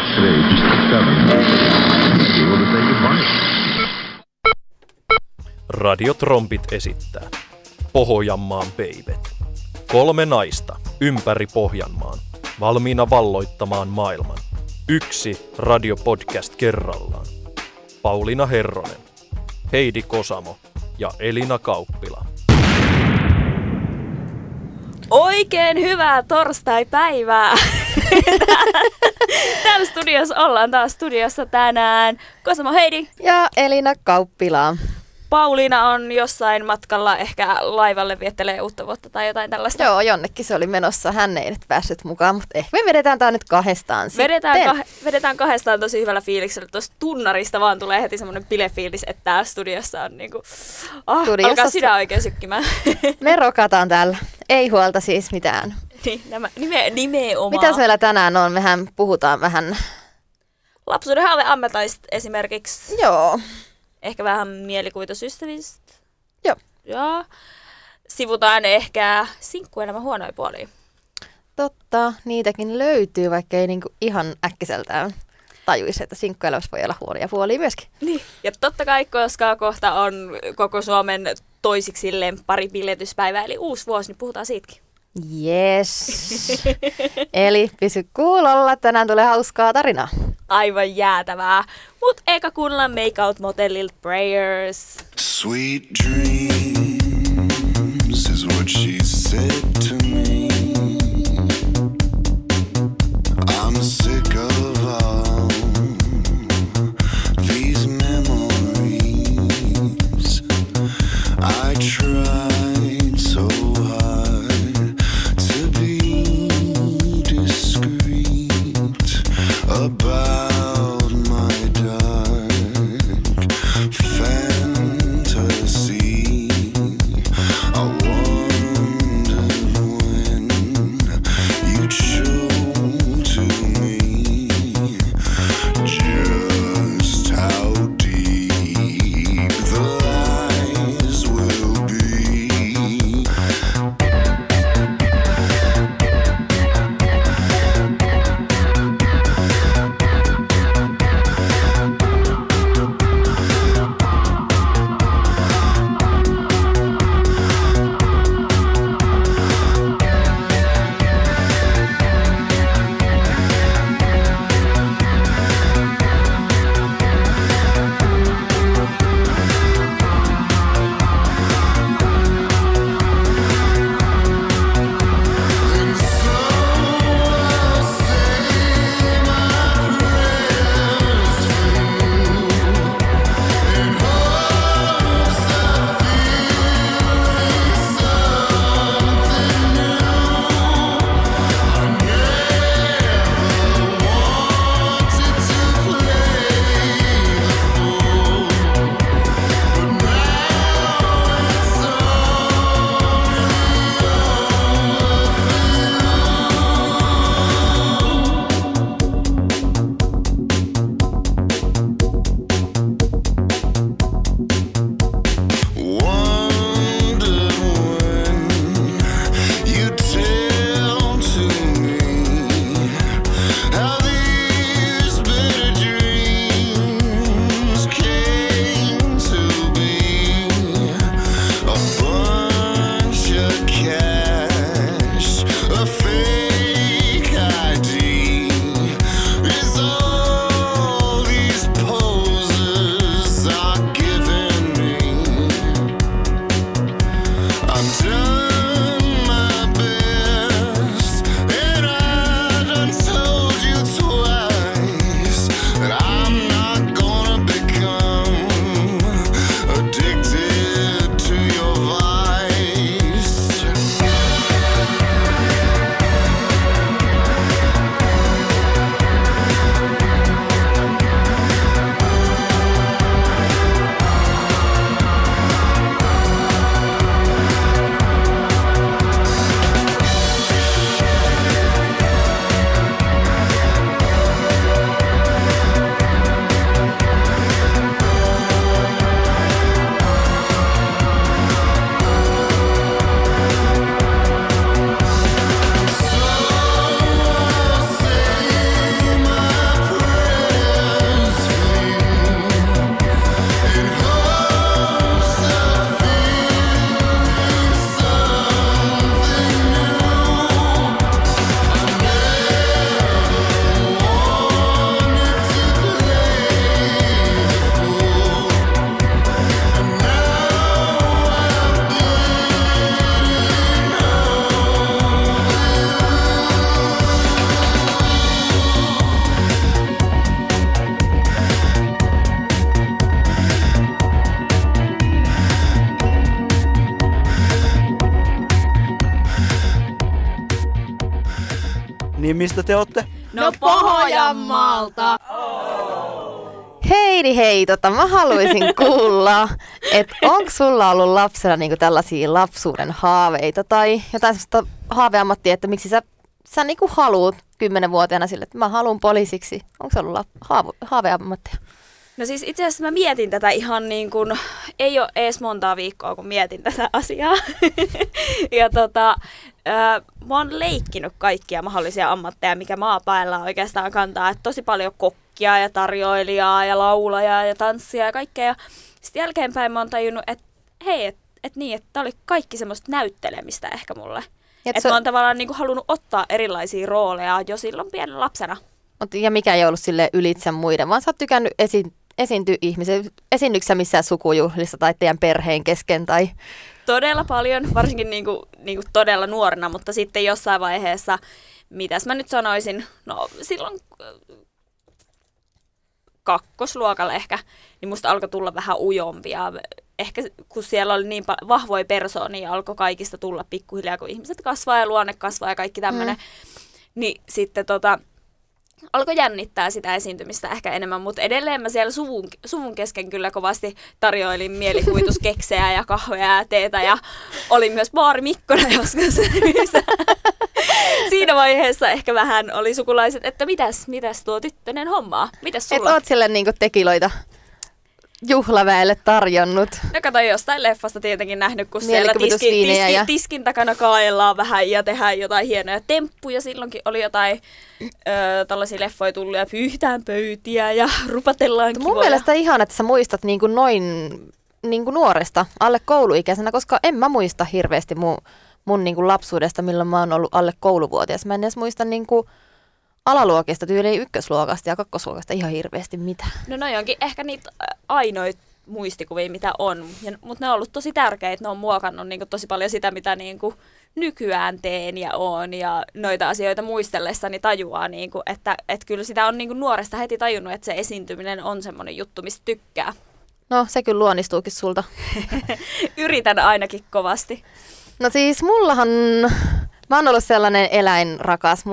Today, just 7. Be able to say goodbye. Radiotrompit esittää Pohjanmaan beibet. 3 naista ympäri Pohjanmaan, valmiina valloittamaan maailman. 1 radiopodcast kerrallaan. Pauliina Herronen, Heidi Kosamo ja Elina Kauppila. Oikein hyvää torstai-päivää! Täällä studiossa ollaan taas studiossa tänään. Kosamo Heidi. Ja Elina Kauppila. Pauliina on jossain matkalla, ehkä laivalle viettelee uutta vuotta tai jotain tällaista. Joo, jonnekin se oli menossa. Hän ei nyt päässyt mukaan, mutta ehkä me vedetään tää nyt kahdestaan Vedetään kahdestaan tosi hyvällä fiiliksellä. Tuosta tunnarista vaan tulee heti semmoinen bilefiilis, että tää studiossa on niinku... alkaa sydän oikein sykkimään. Me rokataan täällä. Ei huolta siis mitään. Niin, nimenomaan. Mitäs meillä tänään on? Mehän puhutaan vähän... lapsuuden haaveammatista esimerkiksi. Joo. Ehkä vähän mielikuvitusystävistä. Joo. Ja sivutaan ehkä sinkkuelämän huonoja puolia. Totta, niitäkin löytyy, vaikka ei niinku ihan äkkiseltään tajuisi, että sinkkuelämässä voi olla huonoja puolia myöskin. Niin. Ja totta kai, koska kohta on koko Suomen toisiksi lempparibiletyspäivä, eli uusi vuosi, niin puhutaan siitäkin. Yes. Eli pysy kuulolla, tänään tulee hauskaa tarinaa. Aivan jäätävää. Mut eka kuunnellaan Make Out Motellilta Prayers. Sweet dreams is what she said to me. I'm sick of all these memories. I tried so hard to be discreet about my dark fantasy. I wondered when you'd show to me just how deep the lies will be. Niin mistä te ootte? No Pohjanmaalta! Heidi hei, mä haluaisin kuulla, että onko sulla ollut lapsena niinku tällaisia lapsuuden haaveita tai jotain sellaista haaveammattia, että miksi sä niinku haluut 10-vuotiaana sille, että mä haluan poliisiksi. Onko se ollut haaveammattia? No siis itse asiassa mä mietin tätä ihan niin kuin, ei ole edes montaa viikkoa, kun mietin tätä asiaa. Ja mä oon leikkinyt kaikkia mahdollisia ammatteja, mikä maapäällä oikeastaan kantaa. Että tosi paljon kokkia ja tarjoilijaa ja laulajaa ja tanssia ja kaikkea. Ja sitten jälkeenpäin mä oon tajunnut, että hei, että tää oli kaikki semmoista näyttelemistä ehkä mulle. Että mä oon tavallaan niin kuin halunnut ottaa erilaisia rooleja jo silloin pienen lapsena. Ja mikä ei ollut sille ylitse muiden, vaan sä oot tykännyt esiintyä ihmisiä. Esiinnyksä sä missään sukujuhlissa tai teidän perheen kesken? Tai? Todella paljon, varsinkin niinku todella nuorena, mutta sitten jossain vaiheessa, mitäs mä nyt sanoisin, no silloin kakkosluokalla ehkä, niin musta alkoi tulla vähän ujompia. Ehkä kun siellä oli niin vahvoja persoonia, alkoi kaikista tulla pikkuhiljaa, kun ihmiset kasvaa ja luonne kasvaa ja kaikki tämmöinen. Niin sitten alkoi jännittää sitä esiintymistä ehkä enemmän, mutta edelleen mä siellä suvun kesken kyllä kovasti tarjoilin mielikuvituskeksejä ja kahveja ja teetä ja olin myös Baari Mikkona joskus. Siinä vaiheessa ehkä vähän oli sukulaiset, että mitäs tuo tyttönen hommaa? Mitäs sulla? Et oot sille niinku tekiloita juhlaväelle tarjonnut. No kato, jostain leffasta tietenkin nähnyt, kun siellä tiskin takana kaellaan vähän ja tehdään jotain hienoja temppuja. Silloinkin oli jotain tällaisia leffoja tullut ja pyyhtään pöytiä ja rupatellaan kivoja. Mun mielestä ihan, että sä muistat niinku noin niinku nuoresta, alle kouluikäisenä, koska en mä muista hirveästi mun niinku lapsuudesta, milloin mä oon ollut alle kouluvuotias. Mä en edes muista niinku alaluokista, tyyliin ykkösluokasta ja kakkosluokasta ihan hirveästi mitään. No noi onkin ehkä niitä ainoita muistikuvia, mitä on, mutta ne on ollut tosi tärkeitä. Ne on muokannut niinku tosi paljon sitä, mitä niinku nykyään teen ja oon, ja noita asioita muistellessani tajuaa, niinku, että kyllä sitä on niinku nuoresta heti tajunnut, että se esiintyminen on semmoinen juttu, mistä tykkää. No, se kyllä luonnistuukin sulta. Yritän ainakin kovasti. No siis mä oon ollut sellainen eläinrakas.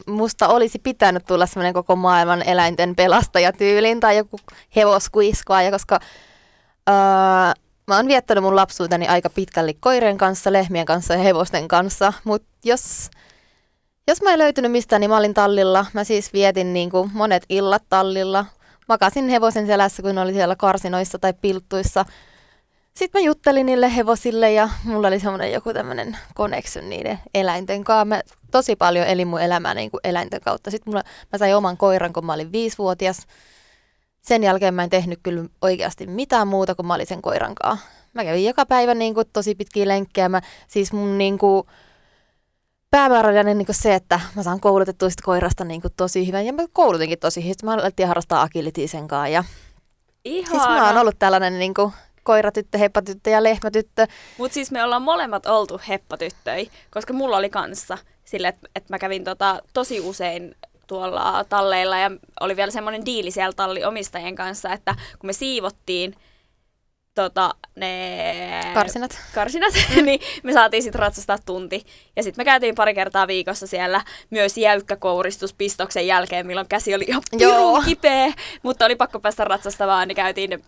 Musta olisi pitänyt tulla sellainen koko maailman eläinten pelastajatyyliin tai joku hevoskuiskaaja, koska mä oon viettänyt mun lapsuuteni aika pitkälle koirien kanssa, lehmien kanssa ja hevosten kanssa. Mutta jos mä en löytynyt mistään, niin mä olin tallilla. Mä siis vietin niin kuin monet illat tallilla. Makasin hevosen selässä, kun oli siellä karsinoissa tai pilttuissa. Sitten mä juttelin niille hevosille ja mulla oli semmoinen joku tämmöinen connection niiden eläinten kanssa. Mä tosi paljon elin mun elämää niin kuin eläinten kautta. Sitten mä sain oman koiran, kun mä olin 5-vuotias. Sen jälkeen mä en tehnyt kyllä oikeasti mitään muuta, kun mä olin sen koiran kanssa. Mä kävin joka päivä niin kuin tosi pitkiä lenkkejä. Siis mun niin kuin päämäärä oli niin kuin se, että mä saan koulutettua sit koirasta niin kuin tosi hyvän. Ja mä koulutinkin tosi hyvin. Mä alettiin harrastaa agilityä sen kanssa. Ja siis mä oon ollut tällainen niin kuin koiratyttö, heppatyttö ja lehmätyttö. Mutta siis me ollaan molemmat oltu heppatyttöjä, koska mulla oli kanssa sille, että mä kävin tosi usein tuolla talleilla ja oli vielä semmoinen diili siellä talliomistajien kanssa, että kun me siivottiin ne karsinat niin me saatiin sitten ratsastaa tunti. Ja sitten me käytiin pari kertaa viikossa siellä myös jäykkäkouristus pistoksen jälkeen, milloin käsi oli ihan pirun kipeä, mutta oli pakko päästä ratsastamaan, niin käytiin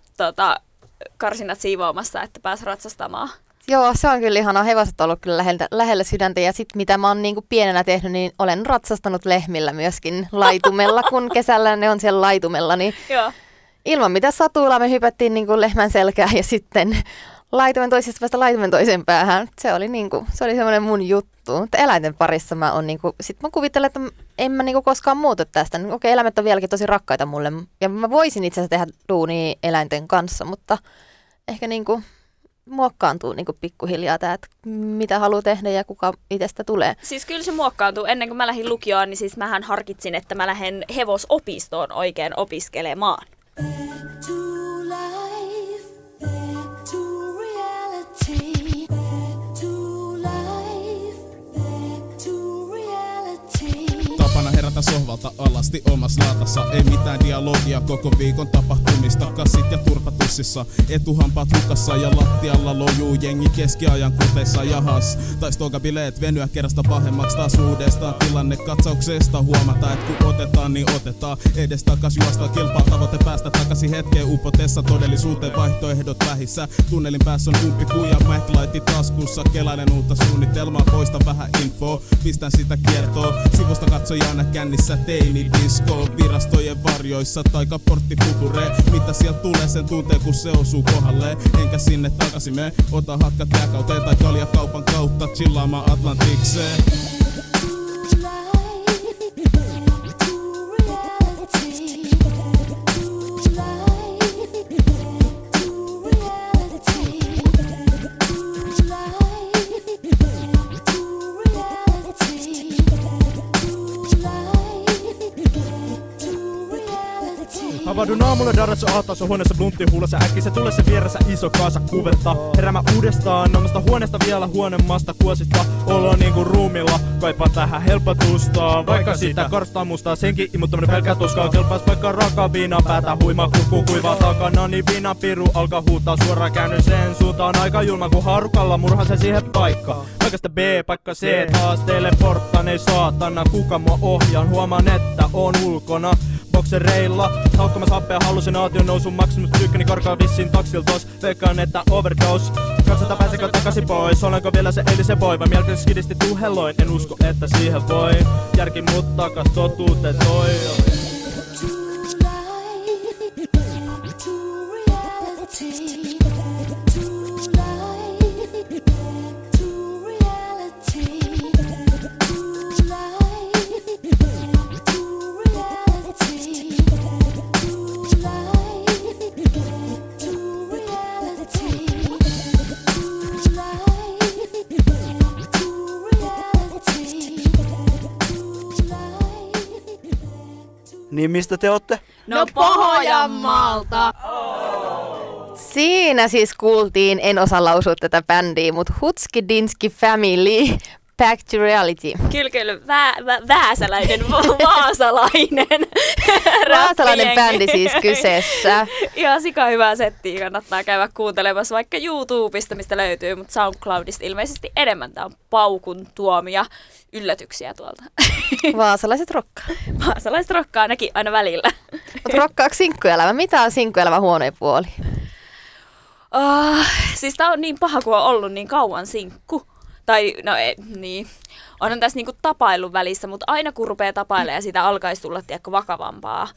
karsinat siivoamassa, että pääsi ratsastamaan. Joo, se on kyllä ihanaa. Hevoset on ollut kyllä lähellä sydäntä. Ja sitten mitä mä oon niinku pienenä tehnyt, niin olen ratsastanut lehmillä myöskin laitumella, kun kesällä ne on siellä laitumella. Niin joo. Ilman mitä satuilla me hypättiin niinku lehmän selkään ja sitten laitumen toisesta päästä laitumen toiseen päähän. Se oli semmoinen mun juttu. Mutta eläinten parissa mä oon sit mä kuvittelen, että en mä koskaan muutu tästä. Okei, eläimet on vieläkin tosi rakkaita mulle. Ja mä voisin itse asiassa tehdä duunia eläinten kanssa, mutta ehkä muokkaantuu pikkuhiljaa tämä, että mitä haluaa tehdä ja kuka itsestä tulee. Siis kyllä se muokkaantuu. Ennen kuin mä lähdin lukioon, niin siis mähän harkitsin, että mä lähden hevosopistoon oikein opiskelemaan. Tapana herätä sohvalta alhaalta alasti omassa laatassa. Ei mitään dialogia koko viikon tapahtumista. Kassit ja turpatussissa, etuhampaat hukassa ja lattialla lojuu jengi keskiajan kuteissa. Jahas, tais bileet venyä kerrasta pahemmaksi taas uudestaan. Tilanne katsauksesta huomata, et kun otetaan niin otetaan. Edes takas juosta kilpaa tavoite päästä takaisin hetkeen upotessa. Todellisuuteen vaihtoehdot vähissä. Tunnelin päässä on umpikuja, MacLightin taskussa. Kelainen uutta suunnitelmaa, poista vähän info. Pistän sitä kiertoa, sivusta katsojana kännissä teini disco. Virastojen varjoissa, taikaportti future. Mitä sieltä tulee sen tuntee kun se osuu kohdalle. Enkä sinne takaisin me, ota hakkat jääkauteen tai kaljakaupan kautta chillaamaan Atlantikseen. Havahdun aamulla darratso aattas on huoneessa bluntti huulassa. Äkkiä tulee se vieressä iso kaasa kuvetta. Heräämä uudestaan omasta huoneesta vielä huonemasta kuosista. Olo niinku ruumilla, kaipaa tähän helpotusta. Vaikka sitä karstaa mustaa senkin imuttaminen pelkää tuskaa. Kelpaas vaikka raaka viina päätä huima kukku kuivaa takana. Niin viina piru alkaa huutaa suoraan käännyn sen suuntaan. Aika julma kun harukalla murhaa se siihen paikkaan. Paikasta B, paikka C, taas teleporttaan ei saatana. Kuka mua ohjaan, huomaan että on ulkona. Boksereilla, haukkamas happea hallusinaation nousun maksimus tykkäni karkaa vissiin taksiltos. Veikkaan että overdose. Katsotaan pääsekö takaisin pois. Olenko vielä se eilisen boy vai mieltä skidisti tuhelloin. En usko että siihen voi. Järki mut takas totuuteen toi. Niin mistä te ootte? No Pohjanmaalta! Siinä siis kuultiin, en osaa lausua tätä bändiä, mutta Hutski Dinski Family, Back to Reality. Kyllä, vääsäläinen, vaasalainen. Vaasalainen bändi siis kyseessä. Ihan sika hyvää settiä, kannattaa käydä kuuntelemassa vaikka YouTubesta, mistä löytyy, mutta SoundCloudista ilmeisesti enemmän. Tää on paukun tuomia yllätyksiä tuolta. Vaasalaiset rokkaa. Vaasalaiset rokkaa ainakin aina välillä. Mutta rokkaako sinkkuelämä? Mitä on sinkkuelämä huonoin puoli? Siis tää on niin paha, kun on ollut niin kauan sinkku. Tai niin. Onhan tässä niinku tapailun välissä, mutta aina kun rupeaa tapailemaan ja siitä alkaisi tulla vakavampaa,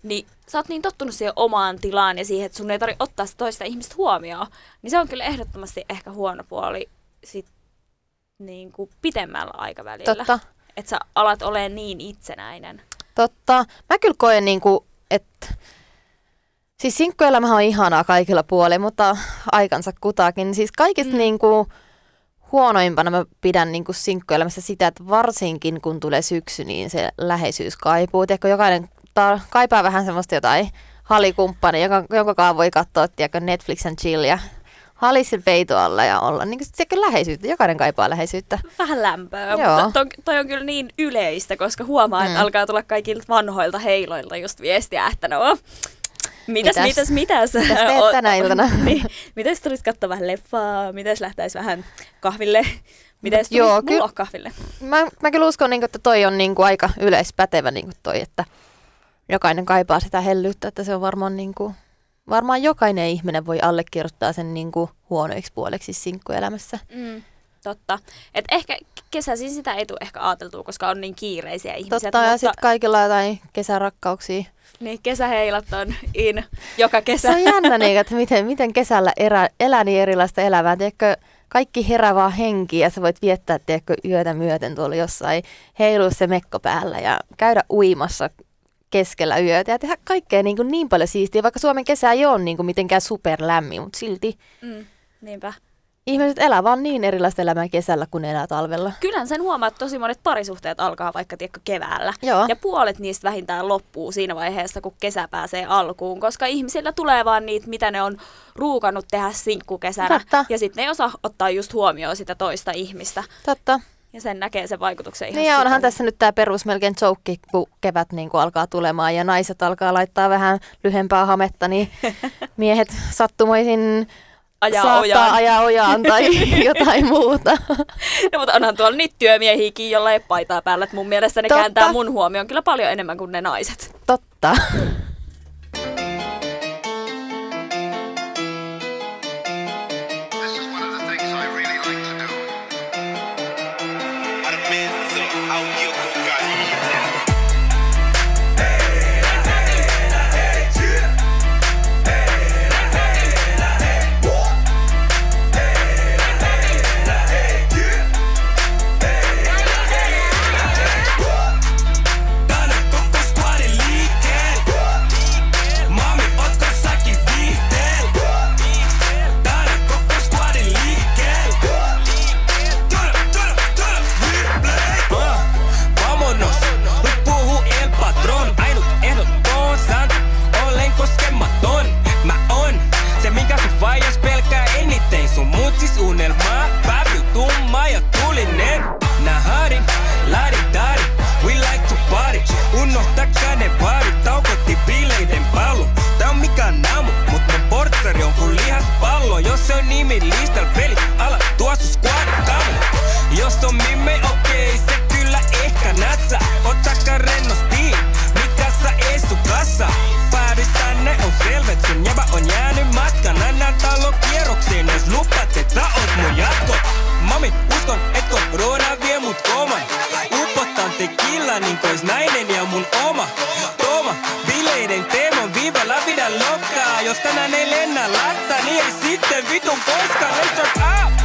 niin sä oot niin tottunut siihen omaan tilaan ja siihen, että sun ei tarvitse ottaa sitä toista ihmistä huomioon. Niin se on kyllä ehdottomasti ehkä huono puoli sit niinku pitemmällä aikavälillä. Totta. Että sä alat olemaan niin itsenäinen. Totta. Mä kyllä koen niinku, että siis sinkkuelämähän on ihanaa kaikilla puolilla, mutta aikansa kutakin. Siis kaikista niinku huonoimpana mä pidän niinku sinkkuelämässä sitä, että varsinkin kun tulee syksy, niin se läheisyys kaipuu. Tiedätkö, jokainen kaipaa vähän semmoista jotain halikumppania, jonka voi katsoa Netflixen chill ja halissa peito alla ja olla niin kuin läheisyyttä. Jokainen kaipaa läheisyyttä. Vähän lämpöä, Joo. mutta toi on kyllä niin yleistä, koska huomaa, että alkaa tulla kaikilta vanhoilta heiloilta just viestiä, että no, mitäs? Mitäs teet tänä iltana? Niin, mitäs tulis katsoa vähän leffaa, mitäs lähtäis vähän kahville, mitäs tulis mulla kahville? Mä kyllä uskon, että toi on aika yleispätevä toi, että jokainen kaipaa sitä hellyyttä, että se on varmaan jokainen ihminen voi allekirjoittaa sen huonoiksi puoleksi sinkkuelämässä. Totta. Et ehkä kesäisin sitä ei tule ehkä ajateltua, koska on niin kiireisiä ihmisiä. Totta, ja sitten kaikilla jotain kesärakkauksia. Niin, kesäheilat on in joka kesä. Se on jännä, että miten kesällä elää niin erilaista elämää. Tiedätkö, kaikki herää vaan henki ja sä voit viettää yötä myöten tuolla jossain, heilua se mekko päällä ja käydä uimassa keskellä yötä ja tehdä kaikkea niin paljon siistiä, vaikka Suomen kesä ei ole mitenkään superlämmin, mutta silti niinpä. Ihmiset elää vaan niin erilaista elämää kesällä kuin elää talvella. Kyllähän sen huomaa, että tosi monet parisuhteet alkaa vaikka keväällä. Joo. Ja puolet niistä vähintään loppuu siinä vaiheessa, kun kesä pääsee alkuun, koska ihmisillä tulee vaan niitä, mitä ne on ruukannut tehdä sinkkukesänä. Totta. Ja sitten ne ei osaa ottaa just huomioon sitä toista ihmistä. Totta. Ja sen näkee sen vaikutuksen ihan Niin ja onhan sikana. tässä nyt tämä perus melkein joke, kun kevät niin kuin alkaa tulemaan ja naiset alkaa laittaa vähän lyhempää hametta, niin miehet sattumoisin saattaa ajaa ojaan tai jotain muuta. No, mutta onhan tuolla niitä työmiehiäkin, jolla ei paitaa päällä. Että mun mielestä ne Totta. kääntää mun huomioon kyllä paljon enemmän kuin ne naiset. Totta. This is one of the things I really like to do. Vamonos, nyt puhuu El Patron. Ainut ehdoton Santa, olen koskematon. Mä on se, minkä sun faijas pelkää eniten. Sun mutsis unelmaa, päivy tumma ja tulinen. Naharin, laritari, we like to party. Unohtakaa ne baarit, taukotti bileiden pallo. Tää on mikään naamu, mut mun portsari on kun lihaspallo. Jos se on nimi listalla, pelit ala, tuo sun squad kamu. Jos on mimme, okei, se kyllä ehkä natsa. Ottakaa rennosti, mikä sä ees kassa. Päädyt tänne on selvet, sun jäbä on jäänyt matkan. Anna talon kierrokseen, jos lupat, et sä oot mun jatko. Mami, uskon, et korona vie mut koman. Upottaan tequila, niin kois nainen ja mun oma. Tooma, bileiden teemon viiva la vida loca. Jos tänään ei lennä latta, niin ei sitten vitun koskaan. Let's turn up!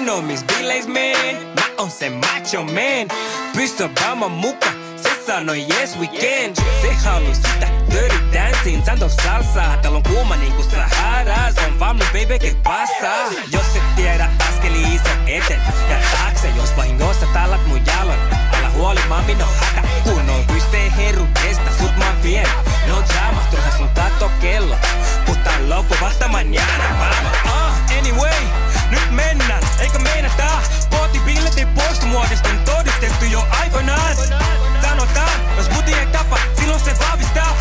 Omis bileis meen, mä on se macho man. Pysty Obama muka, se sanoi yes we can. Se haluu sitä dirty dancing, Santos salsaa. Täällä on kuuma niinku Sahara, se on valmis baby que pasa. Jos et tiedä askeli iso eten ja taakse, jos vahingossa tallat mun jalon. Älä huoli mami, no hätä, kun on kyse herudesta, sut mä vien. No drama, turha sun katto kello, puhutaan loppu vasta mañana mama. Anyway, nyt mennään, eikä meinata. Pootibilletin poistumuodista on todistettu jo aikoinaan. Sanotaan, jos buti ei tapa, silloin se vahvistaa.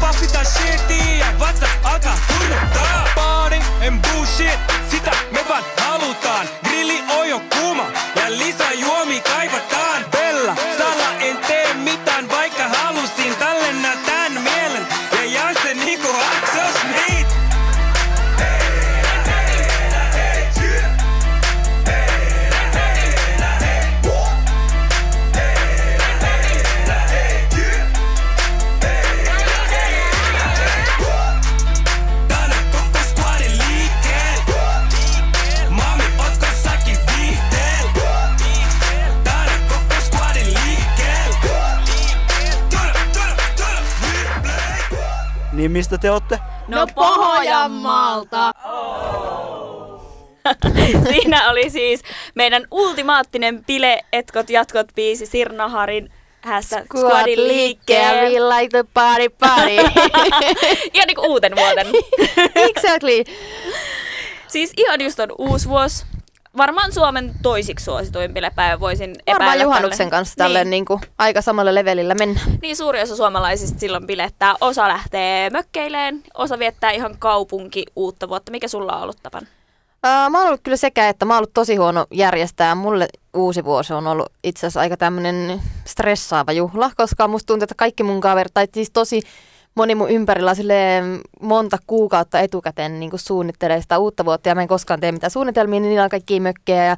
Pah, sitä shittiä ja vatsa alkaa hurjuttaa. Party and bullshit, sitä me vaan halutaan. Grilli on jo kuuma ja lisää juomi kaivataan. Bella, sala en tee mitään, vaikka halusin. Tallenna tän mielen ja jaan sen niinku Axel Smith. Niin mistä te ootte? No Pohjanmaalta! Siinä oli siis meidän ultimaattinen Bile Etkot Jatkot -biisi Sirna Harin Squadin liikkeen. We like the party. Ihan niinku uuten vuoden. Exactly. Siis ihan just on uusi vuosi. Varmaan Suomen toisiksi suosituin bilepäivä voisin epäillä. Varmaan juhannuksen kanssa tälleen niin kuin aika samalla levelillä mennä. Niin suuri osa suomalaisista silloin bilettää. Osa lähtee mökkeileen, osa viettää ihan kaupunki uutta vuotta. Mikä sulla on ollut tapan? Mä oon ollut kyllä sekä, että mä oon ollut tosi huono järjestää. Mulle uusi vuosi on ollut itse asiassa aika tämmönen stressaava juhla, koska musta tuntuu, että kaikki mun kaverit, tai siis tosi moni mun ympärillä silleen monta kuukautta etukäteen niin kuin suunnittelee sitä uutta vuotta ja mä en koskaan tee mitään suunnitelmia, niin niillä on kaikkia mökkejä ja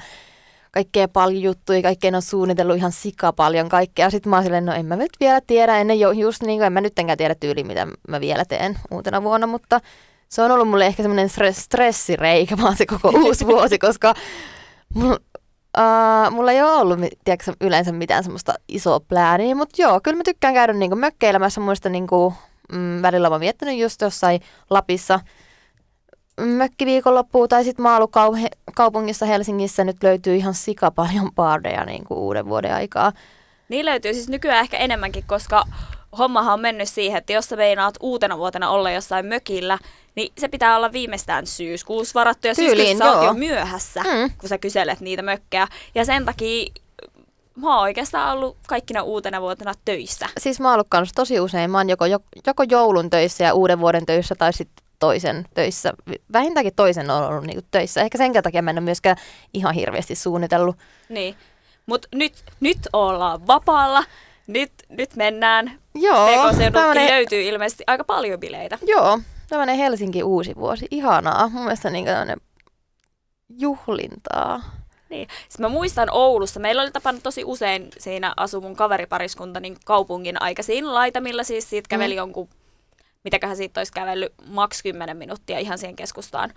kaikkea paljon juttuja, kaikkea on suunnitellut ihan sika paljon kaikkea. Sitten mä oon silleen, no en mä nyt vielä tiedä, just niin kuin en mä nyttenkään tiedä tyyliin, mitä mä vielä teen uutena vuonna, mutta se on ollut mulle ehkä semmoinen stressireikä vaan se koko uusi vuosi, koska Mulla ei ole ollut tiedätkö, yleensä mitään semmoista isoa plääniä, mutta joo, kyllä mä tykkään käydä niinku mökkeilemässä. Muista niinku, välillä mä oon viettänyt just jossain Lapissa mökkiviikonloppuun tai sitten Maalukaupungissa Helsingissä nyt löytyy ihan sika paljon baardeja niinku uuden vuoden aikaa. Niin löytyy siis nykyään ehkä enemmänkin, koska hommahan on mennyt siihen, että jos sä meinaat uutena vuotena olla jossain mökillä, niin se pitää olla viimeistään syyskuussa varattu. Ja syyskuussa sä oot jo myöhässä, kun sä kyselet niitä mökkejä. Ja sen takia mä oon oikeastaan ollut kaikkina uutena vuotena töissä. Siis mä oon ollut kanssa tosi usein. Mä oon joko joulun töissä ja uuden vuoden töissä tai sitten toisen töissä. Vähintäänkin toisen on ollut niinku töissä. Ehkä sen takia mä en ole myöskään ihan hirveästi suunnitellut. Niin, mutta nyt ollaan vapaalla. Nyt mennään. Joo. PK-seudultakin löytyy ilmeisesti aika paljon bileitä. Joo, tämmöinen Helsinki uusi vuosi. Ihanaa. Mun mielestä niin tämmöinen juhlintaa. Niin. Siis mä muistan Oulussa, meillä oli tapana tosi usein siinä asui mun kaveripariskunta niin kaupungin aikaisiin laitamilla, siis siitä käveli jonkun, mitäköhän siitä olisi kävellyt, maks 10 minuuttia ihan siihen keskustaan.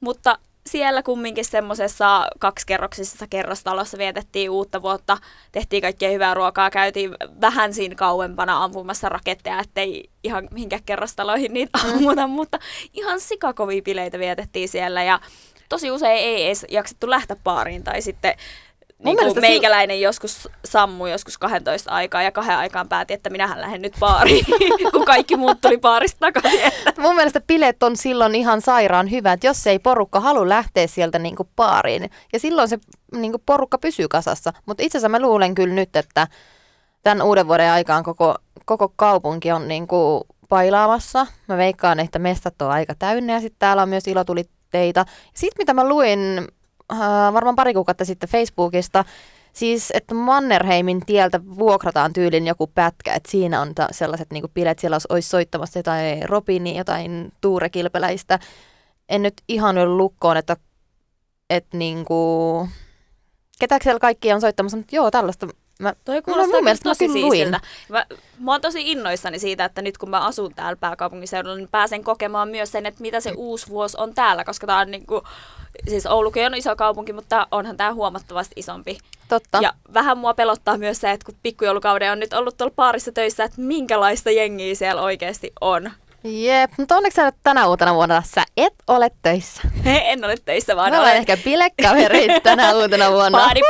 Mutta siellä kumminkin semmoisessa 2-kerroksisessa kerrostalossa vietettiin uutta vuotta, tehtiin kaikkea hyvää ruokaa, käytiin vähän siinä kauempana ampumassa raketteja, ettei ihan mihinkään kerrostaloihin niitä ammuta, mutta ihan sikakovia bileitä vietettiin siellä ja tosi usein ei edes jaksettu lähteä baariin tai sitten niin meikäläinen joskus sammui joskus 12 aikaa ja 2 aikaan päätin, että minähän lähden nyt baariin, kun kaikki muut tuli baarista takaisin. Mun mielestä bileet on silloin ihan sairaan hyvä, että jos ei porukka halua lähteä sieltä niinku baariin, ja silloin se niinku porukka pysyy kasassa. Mutta itse asiassa mä luulen kyllä nyt, että tämän uuden vuoden aikaan koko kaupunki on niinku pailaamassa. Mä veikkaan, että mestat on aika täynnä ja sitten täällä on myös ilotulitteita. Sitten mitä mä luin varmaan pari kuukautta sitten Facebookista, siis että Mannerheimin tieltä vuokrataan tyylin joku pätkä, että siinä on sellaiset niinku bileet, siellä olisi soittamassa jotain Robinia, jotain Tuure Kilpeläistä. En nyt ihan ole lukkoon, että niinku, ketä siellä kaikki on soittamassa, mutta joo, tällaista. Toi kuulostaa tosi siisiltä. Mä oon tosi innoissani siitä, että nyt kun mä asun täällä pääkaupunkiseudulla, niin pääsen kokemaan myös sen, että mitä se uusi vuosi on täällä, koska tää on niinku, siis Oulukin on iso kaupunki, mutta onhan tää huomattavasti isompi. Totta. Ja vähän mua pelottaa myös se, että kun pikkujoulukauden on nyt ollut tuolla baarissa töissä, että minkälaista jengiä siellä oikeasti on. Jep, mutta onneksi sä nyt tänä uutena vuonna sä et ole töissä. En ole töissä, vaan olen ehkä bilekavereita tänä uutena vuonna. Party!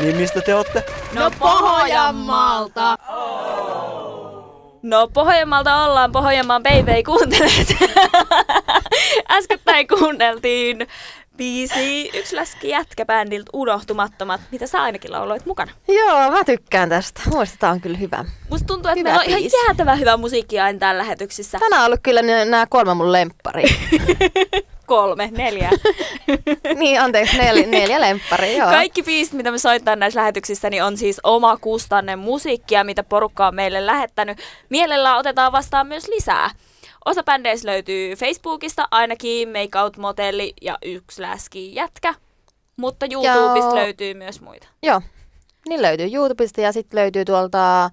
Niin mistä te ootte? No Pohjanmaalta. No Pohjanmaalta ollaan, Pohjanmaan baby kuuntelet. Äskettäin kuunneltiin biisi Yksi läski jätkäbändiltä Unohtumattomat, mitä sä ainakin lauloit mukana. Joo, mä tykkään tästä. Muista tää on kyllä hyvä. Musta tuntuu, että Hyvä meillä on ihan biisi. jäätävän hyvä musiikki aina täällä lähetyksissä. Tänään on ollut kyllä nämä 3 mun lempparia. 3, 4. Niin, anteeksi, 4 lempparia, joo. Kaikki biisit, mitä me soitetaan näissä lähetyksissä, niin on siis oma kustanne musiikkia, mitä porukka on meille lähettänyt. Mielellään otetaan vastaan myös lisää. Osa bändeistä löytyy Facebookista, ainakin Make Out Motelli ja Yksi läski jätkä. Mutta YouTubesta löytyy myös muita. Joo, niin löytyy YouTubesta ja sitten löytyy tuolta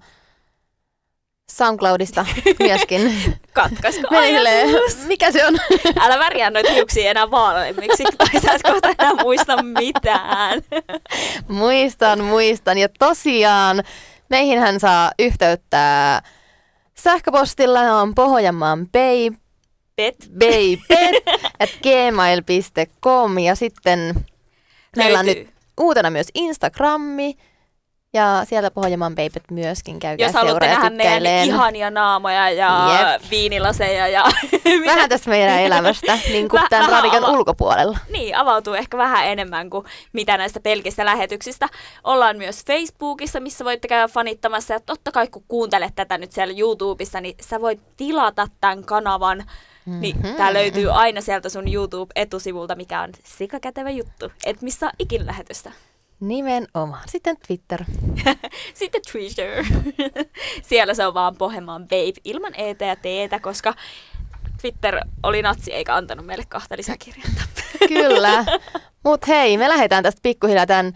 SoundCloudista myöskin. Katkaisko Silleen, ajatus? mikä se on? Älä värjää noita hiuksia enää vaalemmiksi, tai sä et kohta enää muista mitään. Muistan. Ja tosiaan meihinhän saa yhteyttää sähköpostilla on Pohjanmaan gmail.com ja sitten meillä on nyt uutena myös Instagrammi ja sieltä Pohjanmaan Babet myöskin käykää jos haluatte seuraa ja nähdä meidän tykkäileen. ihania naamoja ja viinilaseja ja Vähän tästä meidän elämästä, niin kuin tämän radion ulkopuolella. Niin, avautuu ehkä vähän enemmän kuin mitä näistä pelkistä lähetyksistä. Ollaan myös Facebookissa, missä voitte käydä fanittamassa. Ja totta kai, kun kuuntelet tätä nyt siellä YouTubessa, niin sä voit tilata tämän kanavan. Niin tää löytyy aina sieltä sun YouTube-etusivulta, mikä on sikakätevä juttu. Et missä on ikin lähetystä. Nimenomaan. Sitten Twitter. Sitten Twitter. Siellä se on vaan Pohjanmaan Babe ilman eetä ja teetä, koska Twitter oli natsi eikä antanut meille 2 lisäkirjainta. Kyllä. Mut hei, me lähdetään tästä pikkuhiljaa tämän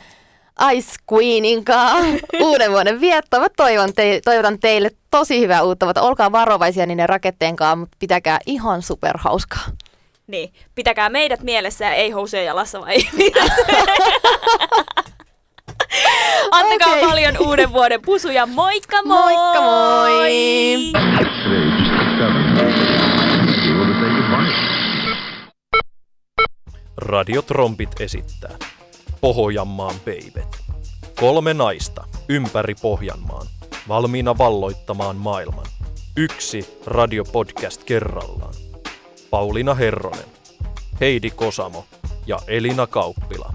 Ice Queenin kanssa uuden vuoden viettoon. Mä toivotan teille tosi hyvää uutta vuotta. Olkaa varovaisia niiden raketteen kanssa, mutta pitäkää ihan superhauskaa. Niin, pitäkää meidät mielessä ja ei housuja jalassa vai mitä se? Antakaa paljon uuden vuoden pusuja. Moikka moi! Moikka moi! Today, just 7. Be able to say goodbye. Radiotrompit esittää Pohjanmaan Babet. 3 naista ympäri Pohjanmaan, valmiina valloittamaan maailman. 1 radiopodcast kerrallaan. Pauliina Herronen, Heidi Kosamo ja Elina Kauppila.